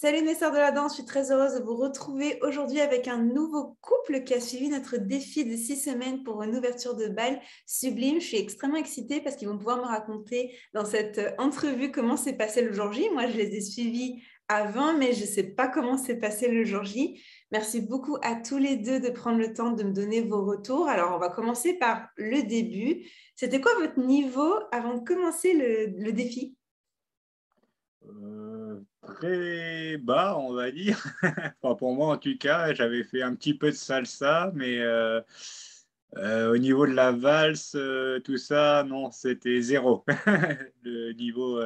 Salut mes sœurs de la danse, je suis très heureuse de vous retrouver aujourd'hui avec un nouveau couple qui a suivi notre défi de 6 semaines pour une ouverture de bal sublime. Je suis extrêmement excitée parce qu'ils vont pouvoir me raconter dans cette entrevue comment s'est passé le jour J. Moi, je les ai suivis avant, mais je ne sais pas comment s'est passé le jour J. Merci beaucoup à tous les deux de prendre le temps de me donner vos retours. Alors, on va commencer par le début. C'était quoi votre niveau avant de commencer le défi? Très bas, on va dire. Enfin, pour moi, en tout cas, j'avais fait un petit peu de salsa, mais au niveau de la valse, tout ça, non, c'était zéro. Le niveau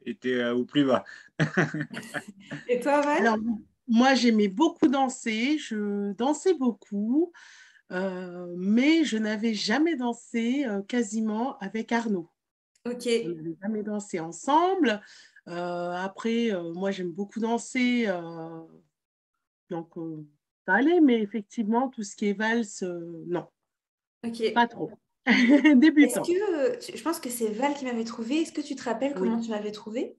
était au plus bas. Et toi, Val? Alors, moi, j'aimais beaucoup danser, je dansais beaucoup, mais je n'avais jamais dansé quasiment avec Arnaud. Ok. On n'avait jamais dansé ensemble. Après, moi, j'aime beaucoup danser, donc ça allait, mais effectivement, tout ce qui est valse, non, Ok. pas trop. Est-ce Débutant. que, je pense que c'est Val qui m'avait trouvé. Est-ce que tu te rappelles comment Oui. tu m'avais trouvé?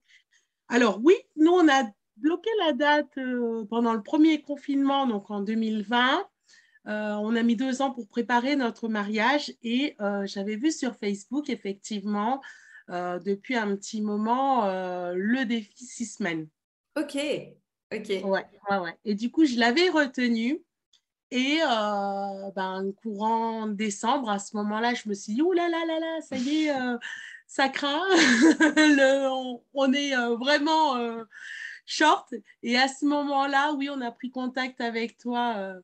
Alors oui, nous, on a bloqué la date pendant le premier confinement, donc en 2020. On a mis 2 ans pour préparer notre mariage et j'avais vu sur Facebook, effectivement, depuis un petit moment, le défi 6 semaines. Ok. Ok. Ouais, ouais, ouais. Et du coup, je l'avais retenu. Et courant décembre, à ce moment-là, je me suis dit, ouh là là là là, ça y est, ça craint. On est vraiment short. Et à ce moment-là, oui, on a pris contact avec toi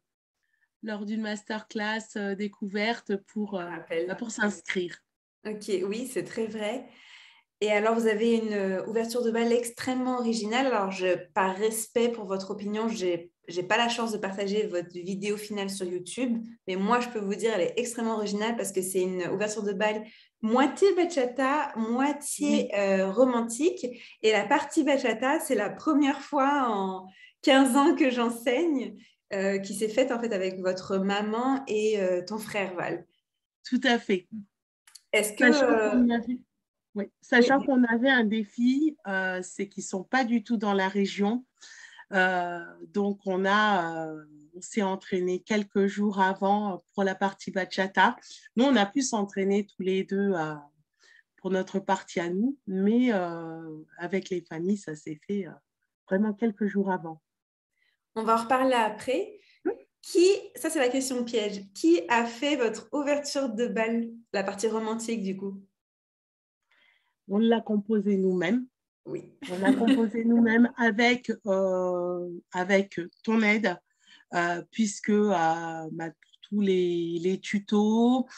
lors d'une masterclass découverte Je me rappelle. pour s'inscrire. Ok, oui, c'est très vrai. Et alors, vous avez une ouverture de bal extrêmement originale. Alors, par respect pour votre opinion, j'ai pas la chance de partager votre vidéo finale sur YouTube, mais moi, je peux vous dire, elle est extrêmement originale parce que c'est une ouverture de bal moitié bachata, moitié Oui, romantique. Et la partie bachata, c'est la première fois en 15 ans que j'enseigne, qui s'est faite en fait avec votre maman et ton frère Val. tout à fait. Est-ce que... Sachant qu'on avait, oui, sachant oui. qu'on avait un défi, c'est qu'ils ne sont pas du tout dans la région. Donc, on s'est entraîné quelques jours avant pour la partie bachata. Nous, on a pu s'entraîner tous les deux pour notre partie à nous, mais avec les familles, ça s'est fait vraiment quelques jours avant. On va en reparler après. Ça c'est la question piège, qui a fait votre ouverture de bal, la partie romantique du coup? On l'a composé nous-mêmes. Oui. On l'a composé nous-mêmes avec ton aide, puisque pour tous les tutos,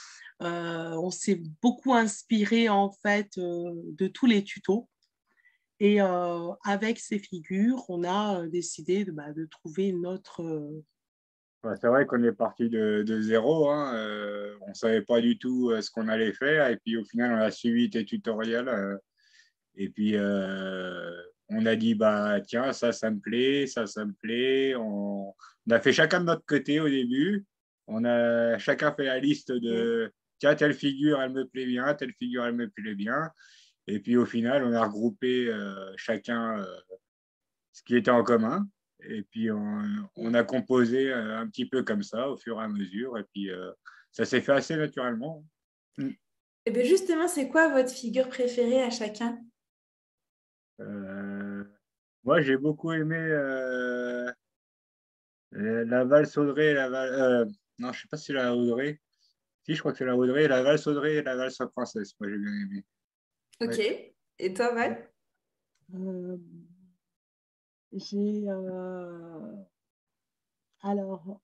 on s'est beaucoup inspiré en fait de tous les tutos. Et avec ces figures, on a décidé de trouver notre... Ouais, c'est vrai qu'on est parti de zéro, hein. On ne savait pas du tout ce qu'on allait faire. Et puis au final, on a suivi tes tutoriels. Et puis, on a dit, bah, tiens, ça me plaît, ça me plaît. On a fait chacun de notre côté au début. On a chacun fait la liste de, tiens, telle figure, elle me plaît bien, telle figure, elle me plaît bien. Et puis, au final, on a regroupé chacun ce qui était en commun. Et puis, on a composé un petit peu comme ça, au fur et à mesure. Et puis, ça s'est fait assez naturellement. Mm. Et bien justement, c'est quoi votre figure préférée à chacun? Euh, Moi, j'ai beaucoup aimé la valse Audrey, non, je sais pas si la Audrey. Si, je crois que c'est la Audrey, la valse Audrey et la valse française. Moi, j'ai bien aimé. Ok. Ouais. Et toi, Val? euh, j'ai... alors,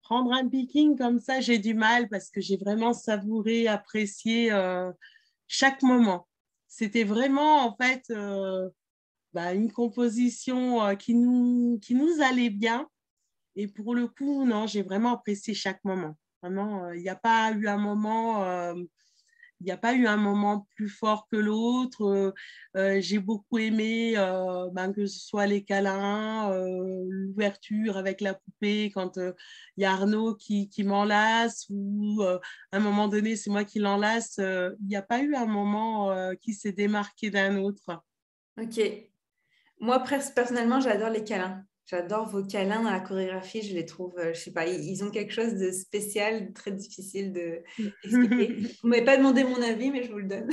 prendre un picking comme ça, j'ai du mal parce que j'ai vraiment savouré, apprécié chaque moment. C'était vraiment, en fait, une composition qui nous allait bien. Et pour le coup, non, j'ai vraiment apprécié chaque moment. Vraiment, il n'y a pas eu un moment il n'y a pas eu un moment plus fort que l'autre. J'ai beaucoup aimé que ce soit les câlins, l'ouverture avec la poupée quand il y a Arnaud qui m'enlace ou à un moment donné, c'est moi qui l'enlace. Il n'y a pas eu un moment qui s'est démarqué d'un autre. Ok. Moi, personnellement, j'adore les câlins. J'adore vos câlins dans la chorégraphie. Je les trouve, je sais pas, ils ont quelque chose de spécial, très difficile d'expliquer. Vous m'avez pas demandé mon avis, mais je vous le donne.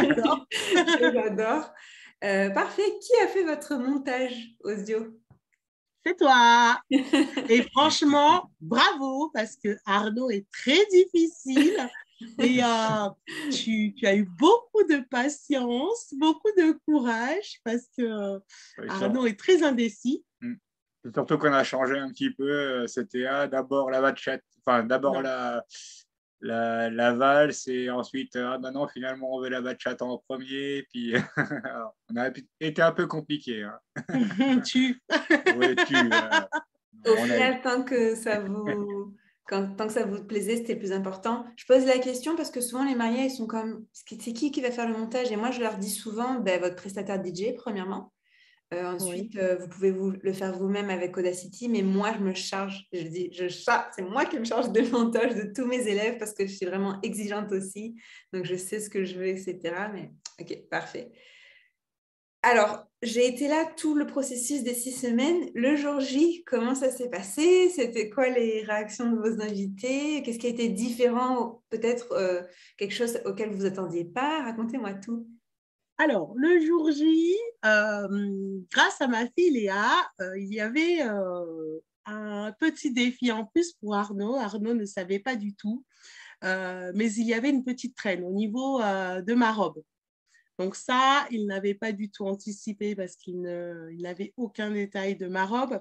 D'accord. J'adore. Parfait. Qui a fait votre montage audio? C'est toi. Et franchement, bravo, parce que Arnaud est très difficile et tu as eu beaucoup de patience, beaucoup de courage, parce que Arnaud est très indécis. C'est surtout qu'on a changé un petit peu. C'était d'abord la bachata, enfin d'abord Non. la valse et ensuite, non, finalement, on veut la bachata en premier. Puis, on a été un peu compliqué. Hein. Tu. Ouais, Au on a, final, tant que ça vous plaisait, c'était le plus important. Je pose la question parce que souvent les mariés, ils sont comme, c'est qui va faire le montage? Et moi, je leur dis souvent, ben, votre prestataire DJ, premièrement. Oui. Ensuite, vous pouvez le faire vous-même avec Audacity, mais moi, je me charge. Je dis, c'est moi qui me charge de montage de tous mes élèves parce que je suis vraiment exigeante aussi. Donc, je sais ce que je veux, etc. Mais ok, parfait. Alors, j'ai été là tout le processus des 6 semaines. Le jour J, comment ça s'est passé? C'était quoi les réactions de vos invités? Qu'est-ce qui a été différent? Peut-être quelque chose auquel vous ne vous attendiez pas? Racontez-moi tout. Alors, le jour J, grâce à ma fille Léa, il y avait un petit défi en plus pour Arnaud. Arnaud ne savait pas du tout, mais il y avait une petite traîne au niveau de ma robe. Donc ça, il n'avait pas du tout anticipé parce qu'il n'avait aucun détail de ma robe.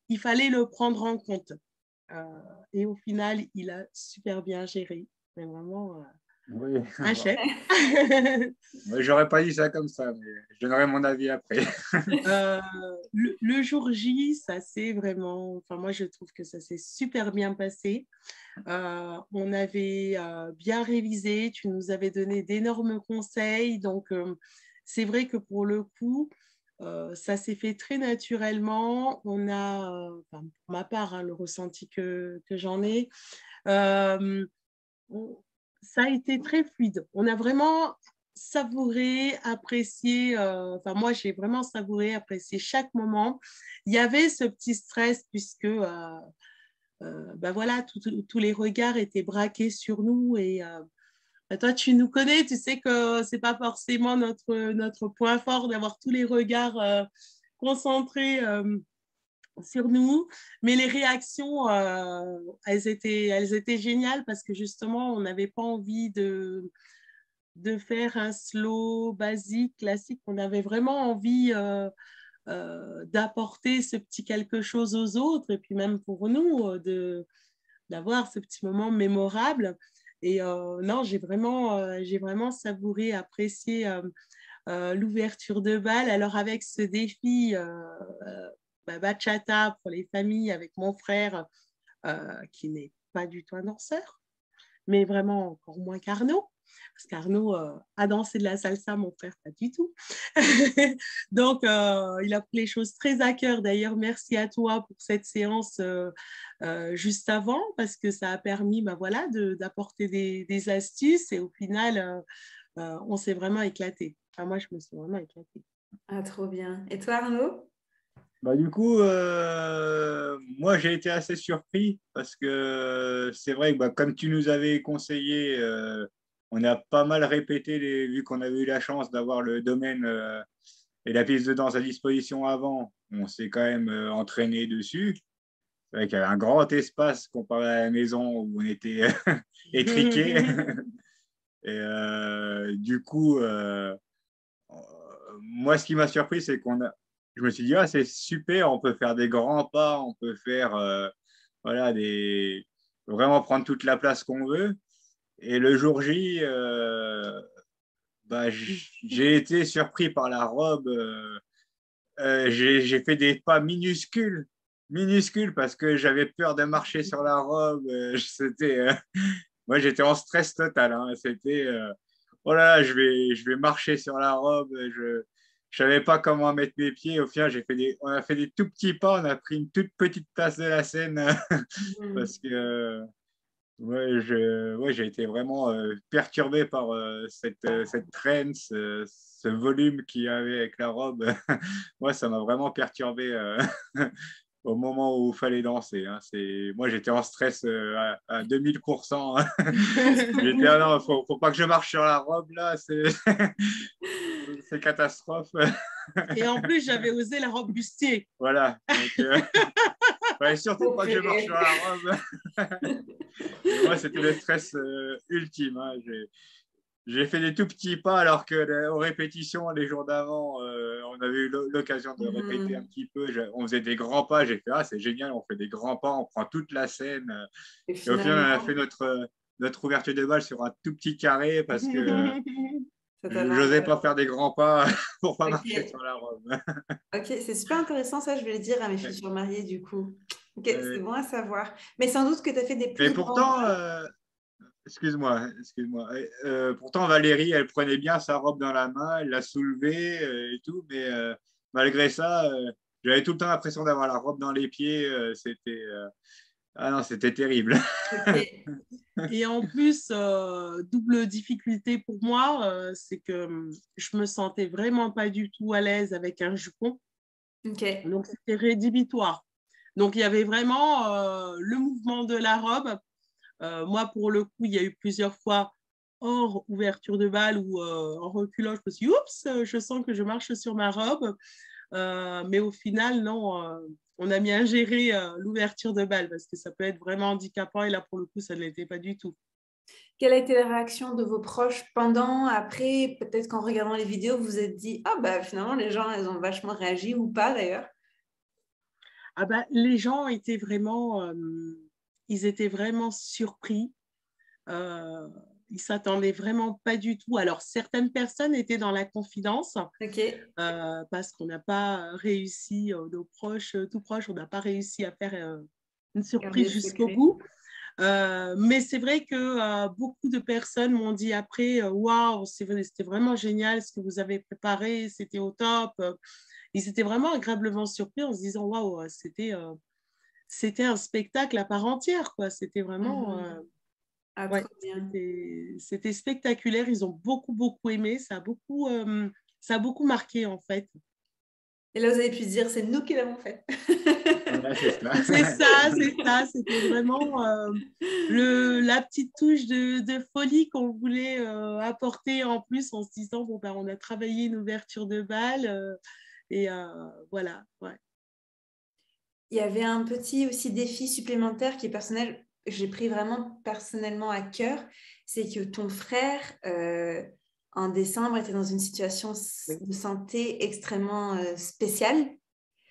Il fallait le prendre en compte. Et au final, il a super bien géré. C'est vraiment oui. un chef. Ouais, j'aurais pas dit ça comme ça, mais je donnerai mon avis après. Euh, le jour J, ça s'est vraiment, enfin moi je trouve que ça s'est super bien passé. On avait bien révisé, tu nous avais donné d'énormes conseils, donc c'est vrai que pour le coup, ça s'est fait très naturellement. On a, enfin, pour ma part, hein, le ressenti que j'en ai, euh, on- ça a été très fluide. On a vraiment savouré, apprécié, enfin moi j'ai vraiment savouré, apprécié chaque moment. Il y avait ce petit stress puisque ben voilà, tous les regards étaient braqués sur nous et ben toi tu nous connais, tu sais que c'est pas forcément notre point fort d'avoir tous les regards concentrés sur nous, mais les réactions, elles étaient géniales parce que justement, on n'avait pas envie de faire un slow basique, classique. On avait vraiment envie d'apporter ce petit quelque chose aux autres et puis même pour nous, d'avoir ce petit moment mémorable. Et non, j'ai vraiment savouré, apprécié l'ouverture de bal. Alors avec ce défi bachata pour les familles avec mon frère qui n'est pas du tout un danseur, mais vraiment encore moins qu'Arnaud. Parce qu'Arnaud a dansé de la salsa, mon frère, pas du tout. Donc, il a pris les choses très à cœur. D'ailleurs, merci à toi pour cette séance juste avant, parce que ça a permis ben, voilà, d'apporter des astuces et au final, on s'est vraiment éclaté. Enfin, moi, je me suis vraiment éclatée. Ah, trop bien. Et toi, Arnaud? Bah, du coup, moi j'ai été assez surpris parce que c'est vrai que bah, comme tu nous avais conseillé, on a pas mal répété, vu qu'on avait eu la chance d'avoir le domaine et la piste de danse à disposition avant, on s'est quand même entraîné dessus. C'est vrai qu'il y avait un grand espace comparé à la maison où on était étriqués. Et du coup, moi, ce qui m'a surpris, c'est je me suis dit, ah, c'est super, on peut faire des grands pas, on peut faire, voilà, vraiment prendre toute la place qu'on veut. Et le jour J, bah, j'ai été surpris par la robe. J'ai fait des pas minuscules, minuscules, parce que j'avais peur de marcher sur la robe. Moi, j'étais en stress total. Hein. C'était, oh là là, je vais marcher sur la robe. Je savais pas comment mettre mes pieds. Au final, on a fait des tout petits pas. On a pris une toute petite place de la scène parce que Ouais, j'ai été vraiment perturbé par cette traîne, ce volume qu'il y avait avec la robe. Moi, ça m'a vraiment perturbé au moment où il fallait danser. Hein. Moi, j'étais en stress à 2000%. J'étais, ah non, faut pas que je marche sur la robe, là, c'est catastrophe. Et en plus, j'avais osé la robe bustier. Voilà. Donc, fallait surtout pas que je marche sur la robe. Et moi, c'était le stress ultime. Hein. J'ai fait des tout petits pas alors que aux répétitions, les jours d'avant, on avait eu l'occasion de répéter un petit peu. On faisait des grands pas. J'ai fait, ah, c'est génial, on fait des grands pas, on prend toute la scène. Et Et au final, on a finalement, fait notre ouverture de balle sur un tout petit carré parce que ça je t'avait n'osais pas encore. faire des grands pas pour pas marcher Ok, sur la robe. ok, c'est super intéressant ça, je vais le dire à mes futurs mariés du coup. Ok, c'est Euh, bon à savoir. Mais sans doute que tu as fait des Mais plus grands pourtant, pas. excuse-moi. Pourtant, Valérie, elle prenait bien sa robe dans la main, elle la soulevait et tout, mais malgré ça, j'avais tout le temps l'impression d'avoir la robe dans les pieds. Ah non, c'était terrible. Ok. Et en plus, double difficulté pour moi, c'est que je me sentais vraiment pas du tout à l'aise avec un jupon. Ok. Donc, c'était rédhibitoire. Donc, il y avait vraiment le mouvement de la robe. Moi, pour le coup, il y a eu plusieurs fois hors ouverture de balle ou en reculant, je me suis dit, oups, je sens que je marche sur ma robe. Mais au final, non, on a bien géré l'ouverture de balle parce que ça peut être vraiment handicapant et là, pour le coup, ça ne l'était pas du tout. Quelle a été la réaction de vos proches pendant, après, peut-être qu'en regardant les vidéos, vous vous êtes dit, ah bah finalement les gens, ils ont vachement réagi ou pas d'ailleurs. Ah bah, les gens étaient vraiment, ils étaient vraiment surpris. Euh, Ils s'attendaient vraiment pas du tout. Alors, certaines personnes étaient dans la confidence Ok. parce qu'on n'a pas réussi, nos proches, tout proches, on n'a pas réussi à faire une Garder surprise le jusqu'au secret. bout. Mais c'est vrai que beaucoup de personnes m'ont dit après, waouh, c'était vraiment génial ce que vous avez préparé, c'était au top. Ils étaient vraiment agréablement surpris en se disant, waouh, c'était un spectacle à part entière, quoi. C'était vraiment, Mhm. Ah, ouais, trop bien. c'était spectaculaire. Ils ont beaucoup, beaucoup aimé. Ça a beaucoup marqué, en fait. Et là, vous avez pu se dire, c'est nous qui l'avons fait. Voilà, c'est ça. C'est ça, c'est ça. C'était vraiment la petite touche de folie qu'on voulait apporter en plus en se disant, bon, ben, on a travaillé une ouverture de balle et voilà, ouais. Il y avait un petit aussi défi supplémentaire qui est personnel, j'ai pris vraiment personnellement à cœur, c'est que ton frère, en décembre, était dans une situation Oui, de santé extrêmement spéciale.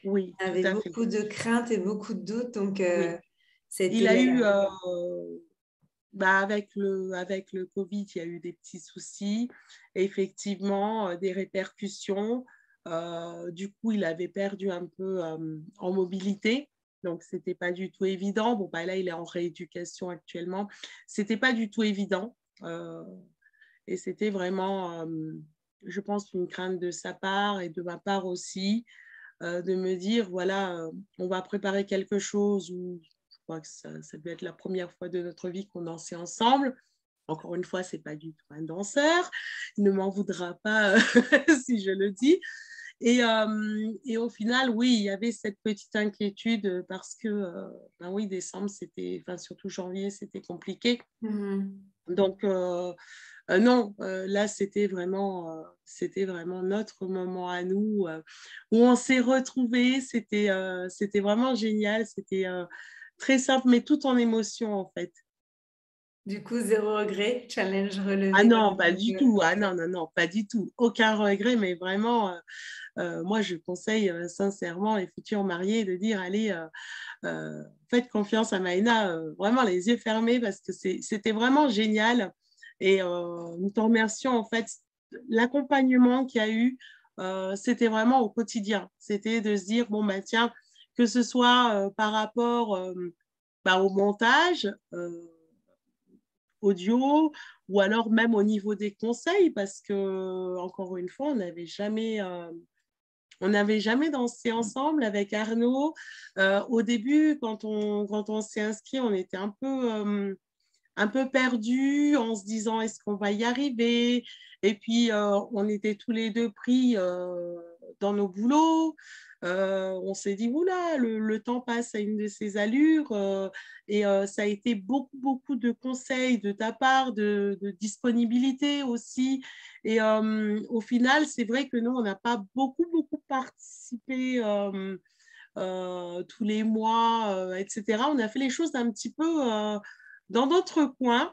oui, Il tout avait à fait. beaucoup de craintes et beaucoup de doutes, donc Oui. Il a c'était... eu, bah, avec le Covid, il y a eu des petits soucis, effectivement, des répercussions. Du coup, il avait perdu un peu en mobilité, donc c'était pas du tout évident. Bon, bah, là, il est en rééducation actuellement. C'était pas du tout évident. Et c'était vraiment, je pense, une crainte de sa part et de ma part aussi, de me dire, voilà, on va préparer quelque chose où je crois que ça doit être la première fois de notre vie qu'on dansait ensemble. Encore une fois, c'est pas du tout un danseur. Il ne m'en voudra pas si je le dis. Et au final, oui, il y avait cette petite inquiétude parce que, ben oui, décembre, c'était, enfin surtout janvier, c'était compliqué. Mhm. Donc, non, là, c'était vraiment notre moment à nous où on s'est retrouvés. C'était vraiment génial. C'était très simple, mais tout en émotion, en fait. Du coup, zéro regret, challenge Ah relevé. non, pas du tout. Ah non, non, non, pas du tout. Aucun regret, mais vraiment, moi, je conseille sincèrement les futurs mariés de dire, allez, faites confiance à Maïna, vraiment les yeux fermés, parce que c'était vraiment génial. Et nous te remercions, en fait, l'accompagnement qu'il y a eu, c'était vraiment au quotidien. C'était de se dire, bon, bah, tiens, que ce soit par rapport bah, au montage, audio ou alors même au niveau des conseils parce que encore une fois on n'avait jamais dansé ensemble avec Arnaud. Au début quand on s'est inscrit on était un peu un peu perdus en se disant est-ce qu'on va y arriver? Et puis, on était tous les deux pris dans nos boulots. On s'est dit, oula, le temps passe à une de ses allures. Et ça a été beaucoup, beaucoup de conseils de ta part, de disponibilité aussi. Et au final, c'est vrai que nous, on n'a pas beaucoup, beaucoup participé tous les mois, etc. On a fait les choses un petit peu dans d'autres coins.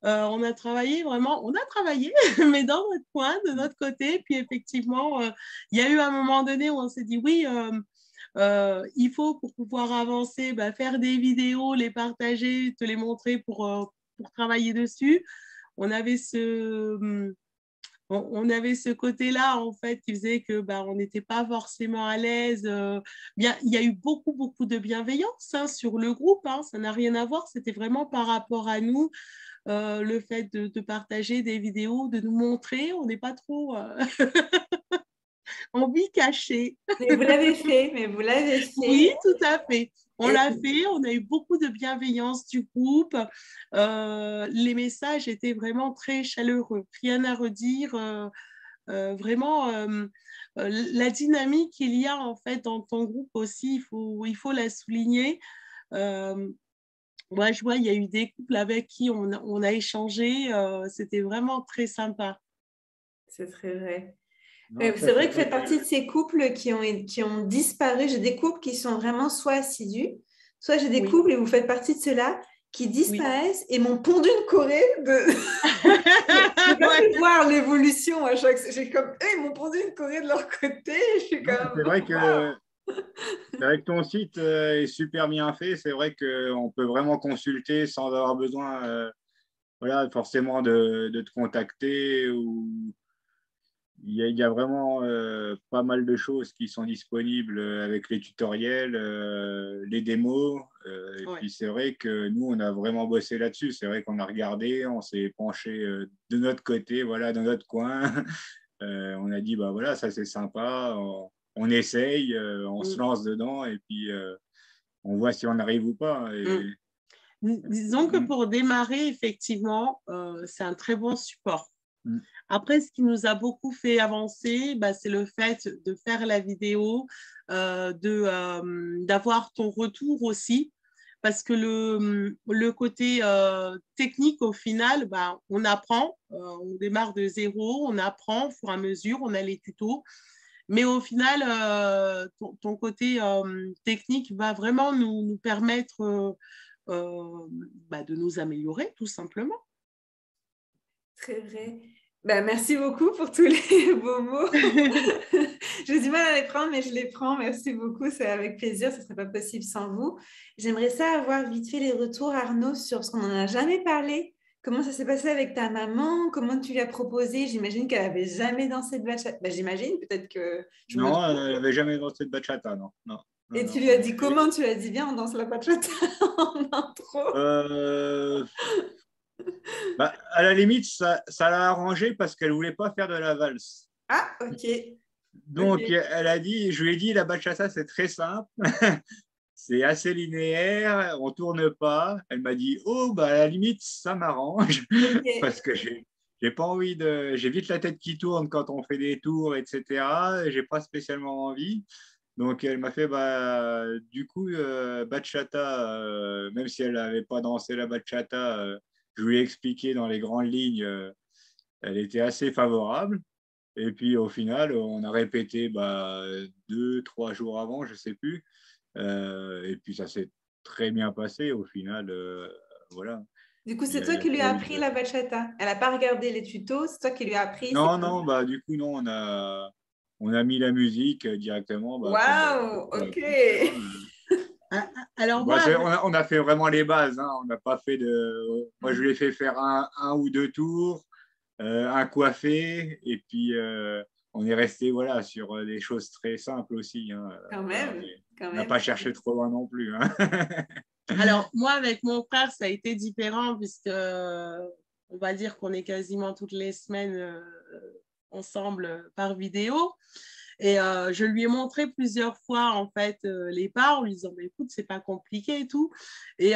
On a travaillé vraiment, on a travaillé, mais dans notre coin, de notre côté. Puis effectivement, il y a eu un moment donné où on s'est dit, oui, il faut pour pouvoir avancer, faire des vidéos, les partager, te les montrer pour travailler dessus. On avait on avait ce côté-là, en fait, qui faisait que on n'était pas forcément à l'aise. Bien, il y a eu beaucoup, beaucoup de bienveillance sur le groupe. Ça n'a rien à voir. C'était vraiment par rapport à nous, le fait de partager des vidéos, de nous montrer. On n'est pas trop en vie cachée. Mais vous l'avez fait, mais vous l'avez fait. Oui, tout à fait. On l'a fait, on a eu beaucoup de bienveillance du groupe. Les messages étaient vraiment très chaleureux. Rien à redire. Vraiment, la dynamique qu'il y a en fait dans ton groupe aussi, il faut la souligner. Moi, je vois, il y a eu des couples avec qui on a échangé. C'était vraiment très sympa. C'est très vrai. Non, C'est vrai que vous faites partie de ces couples qui ont disparu. J'ai des couples qui sont vraiment soit assidus, soit j'ai des couples, et vous faites partie de ceux-là, qui disparaissent et m'ont pondu une Corée de... J'ai pas pu voir l'évolution à chaque... J'ai comme... ils m'ont pondu une Corée de leur côté. Je suis comme... C'est vrai que... C'est vrai que ton site est super bien fait. C'est vrai qu'on peut vraiment consulter sans avoir besoin voilà, forcément de te contacter. Il y a vraiment pas mal de choses qui sont disponibles avec les tutoriels, les démos. Et puis c'est vrai que nous, on a vraiment bossé là-dessus. C'est vrai qu'on a regardé, on s'est penché de notre côté, voilà, dans notre coin. On a dit, bah voilà, ça c'est sympa. On essaye, on se lance dedans et puis on voit si on arrive ou pas. Disons que pour démarrer, effectivement, c'est un très bon support. Après, ce qui nous a beaucoup fait avancer, c'est le fait de faire la vidéo, d'avoir ton retour aussi, parce que le côté technique, au final, on apprend, on démarre de zéro, on apprend au fur et à mesure, on a les tutos. Mais au final, ton côté technique va vraiment nous permettre de nous améliorer, tout simplement. Très vrai. Merci beaucoup pour tous les beaux mots. J'ai du mal à les prendre, mais je les prends. Merci beaucoup, c'est avec plaisir. Ce ne serait pas possible sans vous. J'aimerais ça avoir vite fait les retours, Arnaud, sur ce qu'on n'en a jamais parlé. Comment ça s'est passé avec ta maman? Comment tu lui as proposé? J'imagine qu'elle n'avait jamais dansé de bachata. J'imagine, peut-être que je me Non, trompe. elle n'avait jamais dansé de bachata, non. Et tu lui as dit comment? Tu lui as dit, viens, on danse la bachata en intro. À la limite, ça l'a arrangé parce qu'elle ne voulait pas faire de la valse. Ah, ok. Donc, okay. elle a dit, je lui ai dit, la bachata, c'est très simple. C'est assez linéaire, on ne tourne pas. Elle m'a dit, oh, à la limite, ça m'arrange. Okay. Parce que j'ai pas envie de... J'ai vite la tête qui tourne quand on fait des tours, etc. J'ai pas spécialement envie. Donc, elle m'a fait, du coup, bachata, même si elle n'avait pas dansé la bachata, je lui ai expliqué dans les grandes lignes, elle était assez favorable. Et puis, au final, on a répété 2-3 jours avant, je ne sais plus. Et puis, ça s'est très bien passé au final. Voilà. Du coup, c'est toi qui lui as appris la bachata. Elle n'a pas regardé les tutos, c'est toi qui lui as appris. Non, du coup, non, on a mis la musique directement. Waouh, ok. Alors, on a fait vraiment les bases. Hein. On n'a pas fait de. Moi, je lui ai fait faire un ou deux tours, un coiffé, et puis on est resté sur des choses très simples aussi. Hein. Quand même. On n'a pas cherché trop loin non plus. Hein. Alors, moi, avec mon frère, ça a été différent puisque on va dire qu'on est quasiment toutes les semaines ensemble par vidéo. Et je lui ai montré plusieurs fois, en fait, les pas en lui disant, bah, écoute, c'est pas compliqué et tout. Et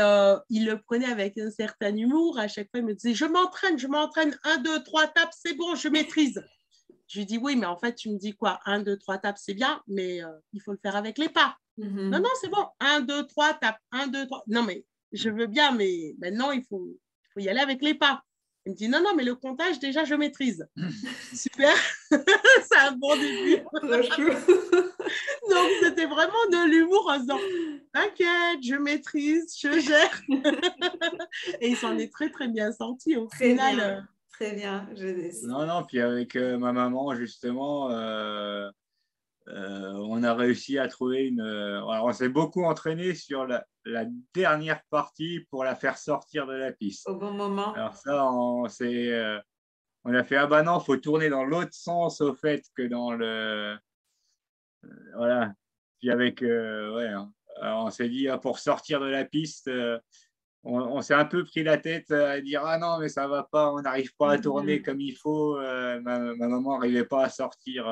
il le prenait avec un certain humour. À chaque fois, il me disait, je m'entraîne. 1, 2, 3 tapes, c'est bon, je maîtrise. Je lui dis, oui, mais en fait, tu me dis quoi? 1, 2, 3 tapes, c'est bien, mais il faut le faire avec les pas. Non, non, c'est bon. 1, 2, 3 tapes. 1, 2, 3. Non, mais je veux bien, mais maintenant, il faut y aller avec les pas. Il me dit, non, non, mais le comptage, déjà, je maîtrise. Super. C'est un bon début. Trop chou. Donc, c'était vraiment de l'humour en se disant, t'inquiète, je maîtrise, je gère. Et il s'en est très, très bien sorti au Très final. bien. Très bien. Non, non, puis avec ma maman, justement, on a réussi à trouver une. Alors, on s'est beaucoup entraîné sur la dernière partie pour la faire sortir de la piste. Au bon moment. Alors, ça, on a fait, ah bah non, il faut tourner dans l'autre sens, au fait, que dans le. Voilà. Puis avec. Ouais, hein. Alors, on s'est dit, ah, pour sortir de la piste. On s'est un peu pris la tête à dire ah non mais ça va pas, on n'arrive pas à tourner comme il faut. Ma maman n'arrivait pas à sortir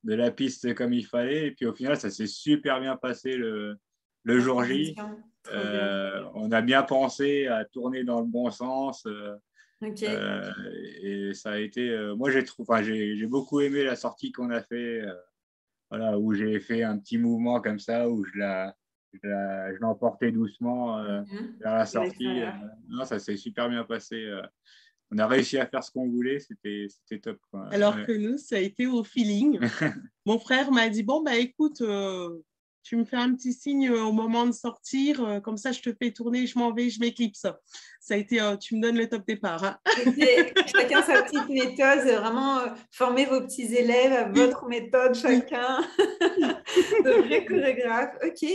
de la piste comme il fallait. Et puis au final, ça s'est super bien passé le jour J. On a bien pensé à tourner dans le bon sens. Okay. Et ça a été. Moi, j'ai beaucoup aimé la sortie qu'on a fait. Voilà, où j'ai fait un petit mouvement comme ça, où je l'emportais doucement vers la sortie. Non, ça s'est super bien passé. On a réussi à faire ce qu'on voulait, c'était top, quoi. Alors que nous, ça a été au feeling. Mon frère m'a dit, bon, bah écoute, tu me fais un petit signe au moment de sortir, comme ça je te fais tourner, je m'en vais, je m'éclipse. Ça a été, tu me donnes le top départ. Hein. Chacun sa petite méthode, vraiment former vos petits élèves à votre méthode, chacun. De vrais chorégraphes. Ok.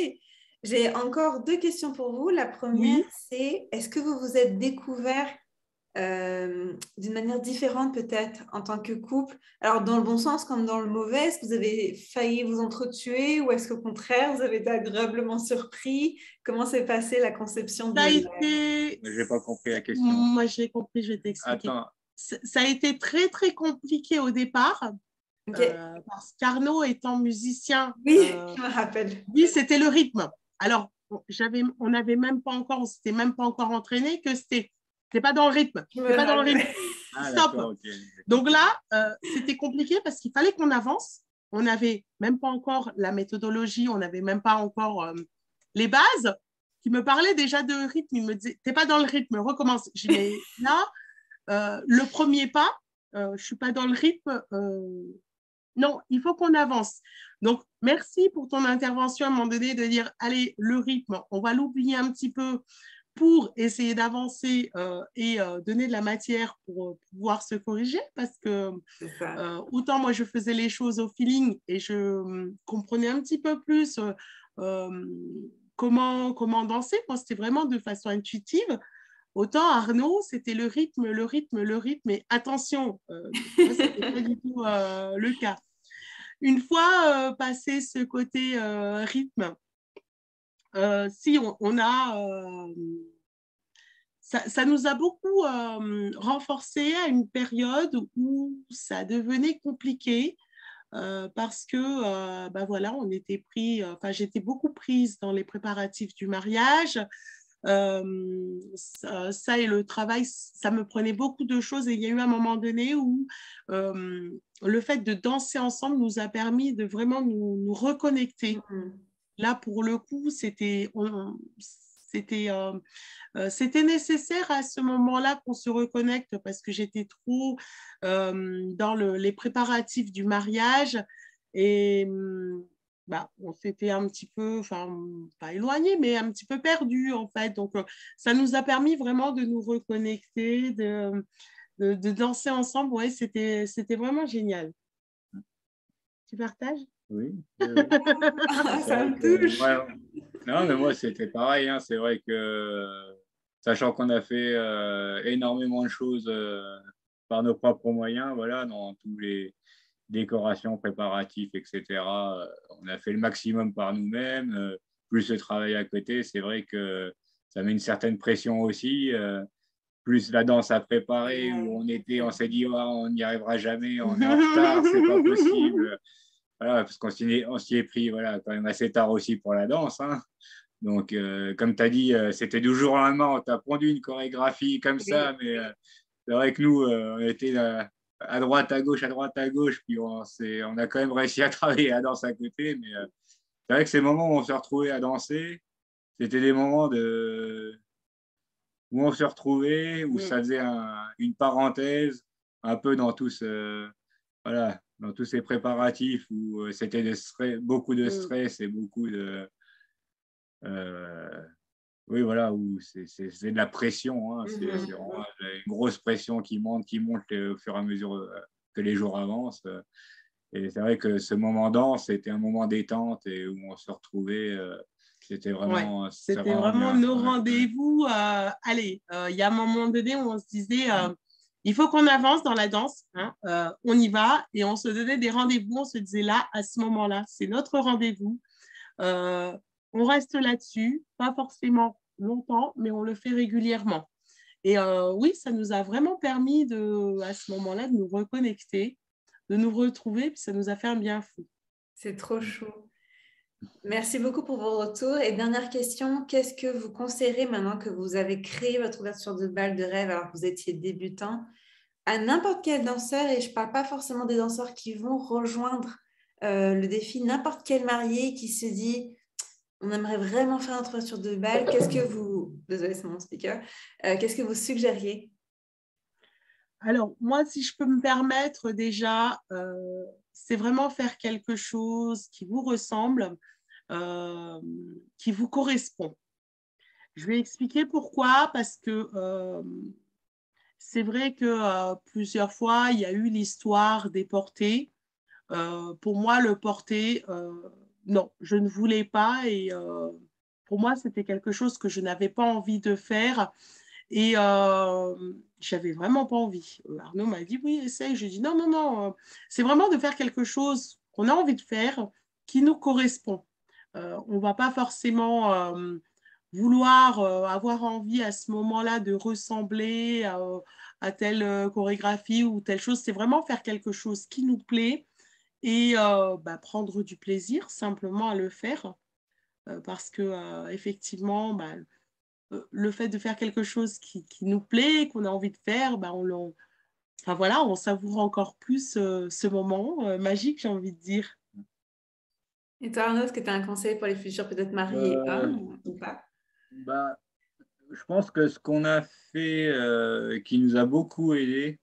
J'ai encore 2 questions pour vous. La première, c'est est-ce que vous vous êtes découvert d'une manière différente peut-être en tant que couple? Alors dans le bon sens comme dans le mauvais, est-ce que vous avez failli vous entretuer ou est-ce qu'au contraire, vous avez été agréablement surpris? Comment s'est passée la conception de... Je n'ai pas compris la question. Moi, je l'ai compris, je vais t'expliquer. Ça a été très, très compliqué au départ. Parce qu'Arnaud étant musicien, oui, je me rappelle. Oui, c'était le rythme. Alors, on n'avait même pas encore, on s'était même pas encore entraîné, que c'était pas dans le rythme. C'était pas dans le rythme. Stop. Okay. Donc là, c'était compliqué parce qu'il fallait qu'on avance. On n'avait même pas encore la méthodologie, on n'avait même pas encore les bases. Qui me parlait déjà de rythme. Il me disait, t'es pas dans le rythme, recommence. J'ai dit, mais là, le premier pas, je suis pas dans le rythme. Non, il faut qu'on avance. Donc, merci pour ton intervention à un moment donné de dire, allez, le rythme, on va l'oublier un petit peu pour essayer d'avancer et donner de la matière pour pouvoir se corriger parce que autant moi, je faisais les choses au feeling et je comprenais un petit peu plus comment danser. Moi, c'était vraiment de façon intuitive. Autant Arnaud, c'était le rythme, et attention, ce n'était pas du tout le cas. Une fois passé ce côté rythme, si on a... ça nous a beaucoup renforcé à une période où ça devenait compliqué parce que, voilà, on était pris... j'étais beaucoup prise dans les préparatifs du mariage. Ça et le travail, ça me prenait beaucoup de choses et il y a eu un moment donné où le fait de danser ensemble nous a permis de vraiment nous reconnecter. Là, pour le coup, c'était nécessaire à ce moment-là qu'on se reconnecte parce que j'étais trop dans les préparatifs du mariage et on s'était un petit peu, pas éloigné, mais un petit peu perdu en fait. Donc, ça nous a permis vraiment de nous reconnecter, de danser ensemble. Ouais, c'était vraiment génial. Tu partages? Oui. Ça me touche. Non, mais moi, c'était pareil. Hein. C'est vrai que, sachant qu'on a fait énormément de choses par nos propres moyens, voilà, dans tous les décorations, préparatifs, etc. On a fait le maximum par nous-mêmes, plus le travail à côté. C'est vrai que ça met une certaine pression aussi. Plus la danse à préparer, où on s'est dit, oh, on n'y arrivera jamais, on est en retard, c'est pas possible. voilà, parce on s'y est pris voilà, quand même assez tard aussi pour la danse. Hein. Donc, comme tu as dit, c'était du jour au lendemain, on t'a pondu une chorégraphie comme Oui. ça, mais c'est vrai que nous, on était là, à droite, à gauche, puis on a quand même réussi à travailler la danse à côté. Mais c'est vrai que ces moments où on se retrouvait à danser, c'était des moments où on se retrouvait, où ça faisait une parenthèse un peu dans voilà, dans tous ces préparatifs où c'était beaucoup de stress et beaucoup de. Euh, oui, voilà, où c'est de la pression. Hein, c'est vraiment une grosse pression qui monte au fur et à mesure que les jours avancent. Et c'est vrai que ce moment danse, c'était un moment détente et où on se retrouvait. C'était Ouais, c'est c'était vraiment vraiment bien. nos Ouais, ouais. rendez-vous. Allez, il y a un moment donné où on se disait, il faut qu'on avance dans la danse, hein, on y va, et on se donnait des rendez-vous. On se disait là, à ce moment-là, c'est notre rendez-vous. Euh, on reste là-dessus, pas forcément longtemps, mais on le fait régulièrement. Et oui, ça nous a vraiment permis à ce moment-là de nous reconnecter, de nous retrouver, puis ça nous a fait un bien fou. C'est trop chaud. Merci beaucoup pour vos retours. Et dernière question, qu'est-ce que vous conseillerez maintenant que vous avez créé votre ouverture de bal de rêve alors que vous étiez débutant à n'importe quel danseur, et je ne parle pas forcément des danseurs qui vont rejoindre le défi, n'importe quel marié qui se dit on aimerait vraiment faire notre ouverture de bal, qu'est-ce que vous, désolé c'est mon speaker, qu'est-ce que vous suggériez? Alors, moi, si je peux me permettre déjà, c'est vraiment faire quelque chose qui vous ressemble, euh, qui vous correspond. Je vais expliquer pourquoi, parce que c'est vrai que plusieurs fois, il y a eu l'histoire des portés. Pour moi, le porté, non, je ne voulais pas et pour moi, c'était quelque chose que je n'avais pas envie de faire. Et j'avais vraiment pas envie. Arnaud m'a dit, oui, essaye. J'ai dit, non, non, non. C'est vraiment de faire quelque chose qu'on a envie de faire, qui nous correspond. On va pas forcément vouloir avoir envie à ce moment-là de ressembler à telle chorégraphie ou telle chose. C'est vraiment faire quelque chose qui nous plaît et bah, prendre du plaisir simplement à le faire. Parce que effectivement, bah, le fait de faire quelque chose qui nous plaît, qu'on a envie de faire, bah, enfin, voilà, on savoure encore plus ce moment magique, j'ai envie de dire. Et toi Arnaud, est-ce que tu as un conseil pour les futurs peut-être mariés Euh, hommes ou pas? bah, je pense que ce qu'on a fait qui nous a beaucoup aidé,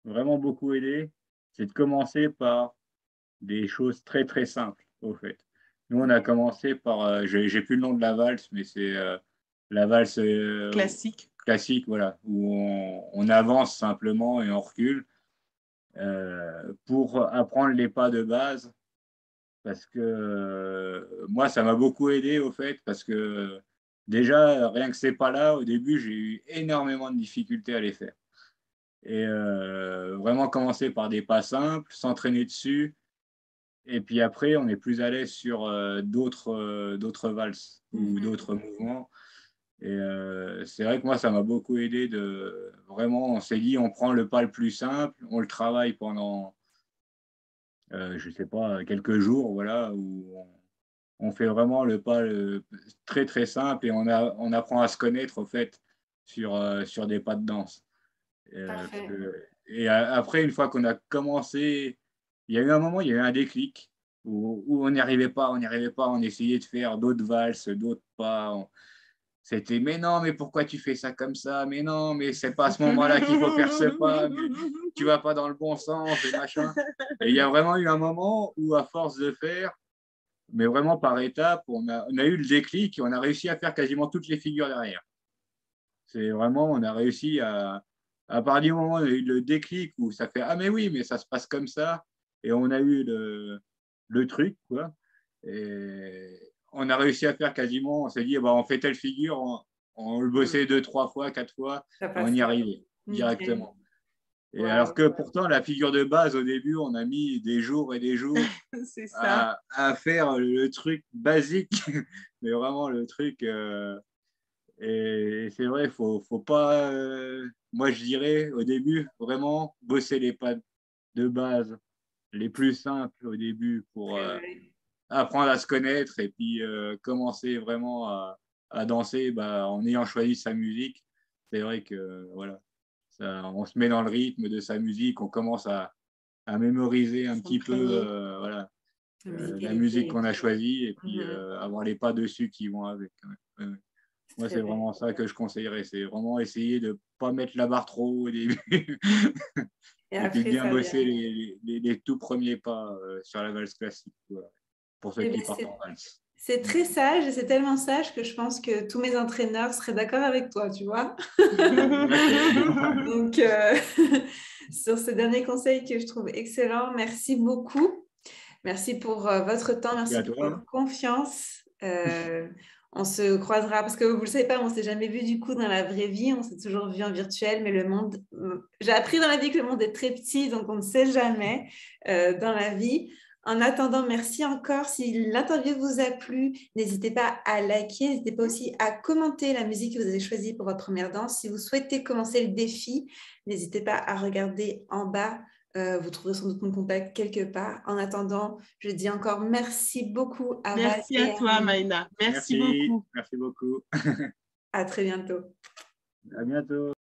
vraiment beaucoup aidé, c'est de commencer par des choses très très simples, au fait. Nous, on a commencé par, j'ai plus le nom de la valse, mais c'est la valse Classique. classique, voilà, où on avance simplement et on recule pour apprendre les pas de base, parce que moi, ça m'a beaucoup aidé, au fait, parce que déjà, rien que ces pas-là, au début, j'ai eu énormément de difficultés à les faire. Et vraiment commencer par des pas simples, s'entraîner dessus, et puis après, on est plus à l'aise sur d'autres valses ou d'autres mouvements. Et c'est vrai que moi, ça m'a beaucoup aidé de vraiment, on s'est dit, on prend le pas le plus simple, on le travaille pendant, je ne sais pas, quelques jours, voilà, où on fait vraiment le pas très très simple et on apprend à se connaître, au fait, sur des pas de danse. Parfait. Et après, une fois qu'on a commencé, il y a eu un moment, il y a eu un déclic où on n'y arrivait pas, on n'y arrivait pas, on essayait de faire d'autres valses, d'autres pas. C'était, mais non, mais pourquoi tu fais ça comme ça? Mais non, mais c'est pas à ce moment-là qu'il faut faire ce pas, mais tu vas pas dans le bon sens et machin. Et il y a vraiment eu un moment où, à force de faire, mais vraiment par étapes, on a eu le déclic et on a réussi à faire quasiment toutes les figures derrière. C'est vraiment, on a réussi à partir du moment où il y a eu le déclic où ça fait, ah mais oui, mais ça se passe comme ça, et on a eu le truc, quoi. Et on a réussi à faire quasiment, on s'est dit, bah, on fait telle figure, on le bossait 2, 3 fois, 4 fois, Ça et on y passait. arrivait Nickel. directement. Et alors Waouh. que pourtant, la figure de base, au début, on a mis des jours et des jours C'est ça. à faire le truc basique, mais vraiment le truc. Et c'est vrai, faut pas. Moi, je dirais au début, vraiment bosser les pas de base, les plus simples au début pour apprendre à se connaître et puis commencer vraiment à danser en ayant choisi sa musique. C'est vrai que voilà, on se met dans le rythme de sa musique, on commence à mémoriser un petit peu voilà, la musique qu'on a choisie et puis avoir les pas dessus qui vont avec. Moi, c'est vraiment ça que je conseillerais. C'est vraiment essayer de ne pas mettre la barre trop haut au début et puis bien bosser les tout premiers pas sur la valse classique pour ceux qui partent en valse. C'est très sage et c'est tellement sage que je pense que tous mes entraîneurs seraient d'accord avec toi, tu vois. Donc, sur ce dernier conseil que je trouve excellent, merci beaucoup. Merci pour votre temps, merci pour votre confiance. On se croisera, parce que vous ne le savez pas, on ne s'est jamais vu du coup dans la vraie vie, on s'est toujours vu en virtuel, mais le monde, j'ai appris dans la vie que le monde est très petit, donc on ne sait jamais dans la vie. En attendant, merci encore. Si l'interview vous a plu, n'hésitez pas à liker, n'hésitez pas aussi à commenter la musique que vous avez choisie pour votre première danse. Si vous souhaitez commencer le défi, n'hésitez pas à regarder en bas. Vous trouverez sans doute mon contact quelque part. En attendant, je dis encore merci beaucoup à Val. Merci à toi, Maïna. Merci beaucoup. Merci beaucoup. À très bientôt. À bientôt.